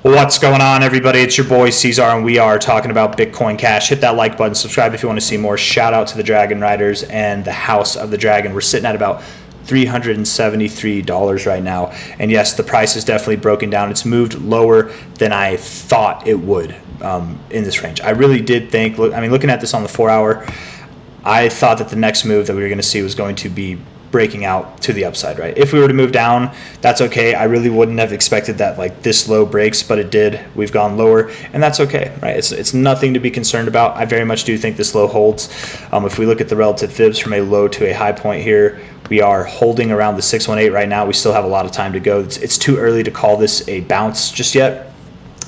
What's going on, everybody? It's your boy C-Zar, and we are talking about Bitcoin Cash. Hit that like button, subscribe if you want to see more. Shout out to the Dragon Riders and the House of the Dragon. We're sitting at about $373 right now, and yes, the price is definitely broken down. It's moved lower than I thought it would in this range. I really did think, looking at this on the 4 hour, I thought that the next move that we were going to see was going to be breaking out to the upside, right? If we were to move down, that's okay. I really wouldn't have expected that like this low breaks, but it did. We've gone lower, and that's okay, right? It's nothing to be concerned about. I very much do think this low holds. If we look at the relative fibs from a low to a high point here, we are holding around the 618 right now. We still have a lot of time to go. It's too early to call this a bounce just yet,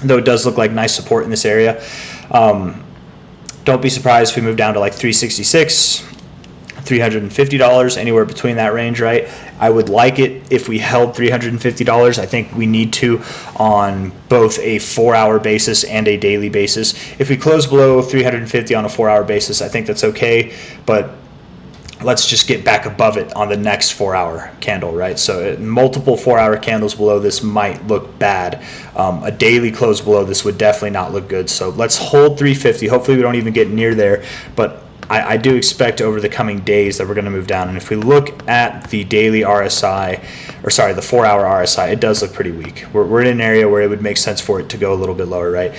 though it does look like nice support in this area. Don't be surprised if we move down to like 366, $350, anywhere between that range, right? I would like it if we held $350. I think we need to on both a 4 hour basis and a daily basis. If we close below 350 on a 4 hour basis, I think that's okay, but let's just get back above it on the next 4 hour candle, right? So multiple 4 hour candles below this might look bad. A daily close below this would definitely not look good. So let's hold 350. Hopefully we don't even get near there, but I do expect over the coming days that we're going to move down. And if we look at the daily RSI, or sorry, the 4 hour RSI, it does look pretty weak. We're in an area where it would make sense for it to go a little bit lower, right?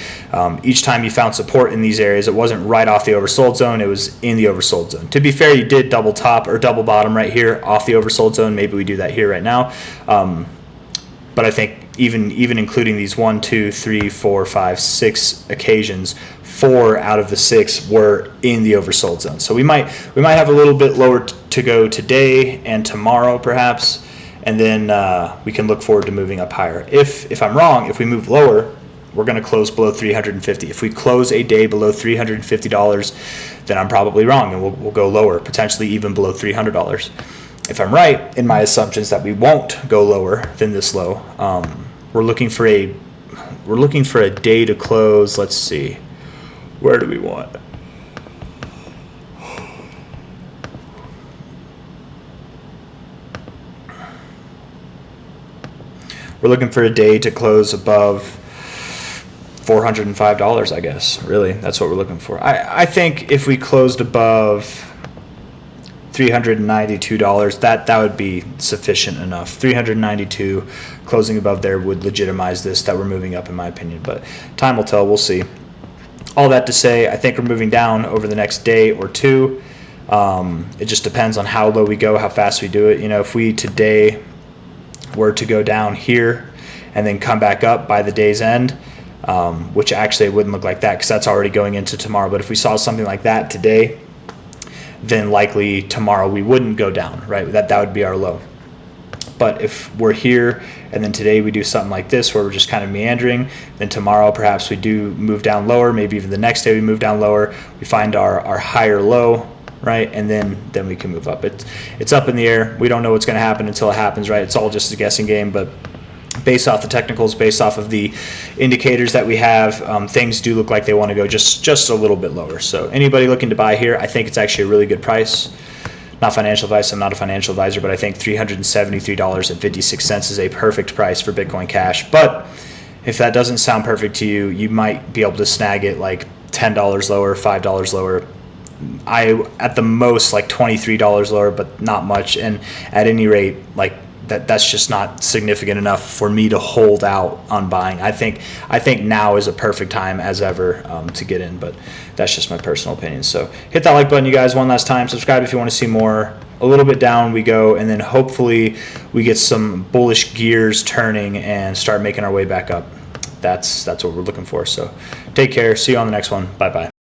Each time you found support in these areas, it wasn't right off the oversold zone, it was in the oversold zone. To be fair, you did double top or double bottom right here off the oversold zone. Maybe we do that here right now. But I think even including these 1, 2, 3, 4, 5, 6 occasions, 4 out of the 6 were in the oversold zone. So we might have a little bit lower to go today and tomorrow perhaps, and then we can look forward to moving up higher. If I'm wrong, if we move lower, we're going to close below 350. If we close a day below $350, then I'm probably wrong, and we'll go lower, potentially even below $300. If I'm right in my assumptions that we won't go lower than this low, we're looking for a day to close. Let's see, where do we want? We're looking for a day to close above $405, I guess. Really, that's what we're looking for. I think if we closed above $392, that would be sufficient enough. 392 closing above there would legitimize this, that we're moving up, in my opinion, but time will tell. We'll see. All that to say, I think we're moving down over the next day or two. It just depends on how low we go, how fast we do it. You know, if we today were to go down here and then come back up by the day's end, which actually it wouldn't look like that because that's already going into tomorrow, but if we saw something like that today, then likely tomorrow we wouldn't go down, right? That would be our low. But if we're here and then today we do something like this where we're just kind of meandering, then tomorrow perhaps we do move down lower, maybe even the next day we move down lower, we find our higher low, right? And then we can move up. It's up in the air. We don't know what's going to happen until it happens, right? It's all just a guessing game, but based off the technicals, based off of the indicators that we have, things do look like they want to go just a little bit lower. So anybody looking to buy here, I think it's actually a really good price. Not financial advice, I'm not a financial advisor, but I think $373.56 is a perfect price for Bitcoin Cash. But if that doesn't sound perfect to you, you might be able to snag it like $10 lower, $5 lower. At the most like $23 lower, but not much. And at any rate, like that's just not significant enough for me to hold out on buying. I think now is a perfect time as ever to get in, but that's just my personal opinion. So hit that like button, you guys, one last time. Subscribe if you want to see more. A little bit down we go, and then hopefully we get some bullish gears turning and start making our way back up. That's what we're looking for. So take care. See you on the next one. Bye bye.